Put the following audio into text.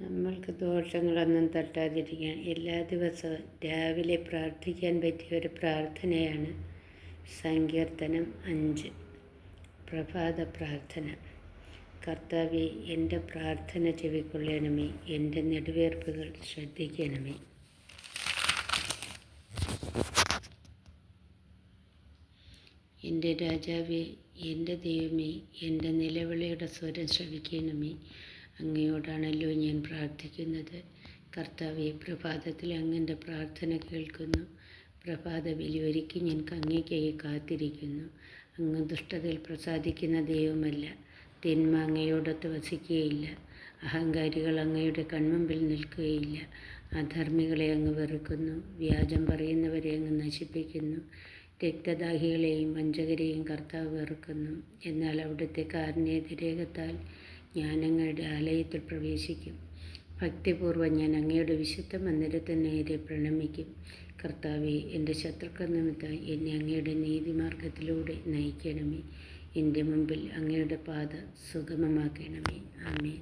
നമ്മൾക്ക് ദോഷങ്ങളൊന്നും തട്ടാതിരിക്കാൻ എല്ലാ ദിവസവും രാവിലെ പ്രാർത്ഥിക്കാൻ പറ്റിയ ഒരു പ്രാർത്ഥനയാണ് സങ്കീർത്തനം 5 പ്രഭാത പ്രാർത്ഥന. കർത്താവേ, എൻ്റെ പ്രാർത്ഥന ചെവിക്കൊള്ളണമേ, എൻ്റെ നെടുവീർപ്പുകൾ ശ്രദ്ധിക്കണമേ. എൻ്റെ രാജാവേ, എൻ്റെ ദൈവമേ, എൻ്റെ നിലവിളിയുടെ സ്വരം ശ്രവിക്കണമേ. അങ്ങയോടാണല്ലോ ഞാൻ പ്രാർത്ഥിക്കുന്നത്. കർത്താവേ, പ്രഭാതത്തിൽ അങ്ങൻ്റെ പ്രാർത്ഥന കേൾക്കുന്നു. പ്രഭാത ബലി ഒരുക്കി ഞാൻ അങ്ങേക്കായി കാത്തിരിക്കുന്നു. അങ്ങ് ദുഷ്ടതയിൽ പ്രസാദിക്കുന്ന ദൈവമല്ല. തിന്മ അങ്ങയോടൊത്ത് വസിക്കുകയില്ല. അഹങ്കാരികൾ അങ്ങയുടെ കൺമുമ്പിൽ നിൽക്കുകയില്ല. അധർമ്മികളെ അങ്ങ് വെറുക്കുന്നു. വ്യാജം പറയുന്നവരെ അങ്ങ് നശിപ്പിക്കുന്നു. രക്തദാഹികളെയും വഞ്ചകരെയും കർത്താവ് വെറുക്കുന്നു. എന്നാൽ അവിടുത്തെ കാരുണ്യതിരേകത്താൽ ഞാൻ അങ്ങയുടെ ആലയത്തിൽ പ്രവേശിക്കും. ഭക്തിപൂർവ്വം ഞാൻ അങ്ങയുടെ വിശുദ്ധ മന്ദിരത്തിന് നേരെ പ്രണമിക്കും. കർത്താവേ, എൻ്റെ ശത്രുക്കൾ നിമിത്തം എന്നെ അങ്ങയുടെ നീതിമാർഗത്തിലൂടെ നയിക്കണമേ. എൻ്റെ മുമ്പിൽ അങ്ങയുടെ പാത സുഗമമാക്കണമേ. ആമേൻ.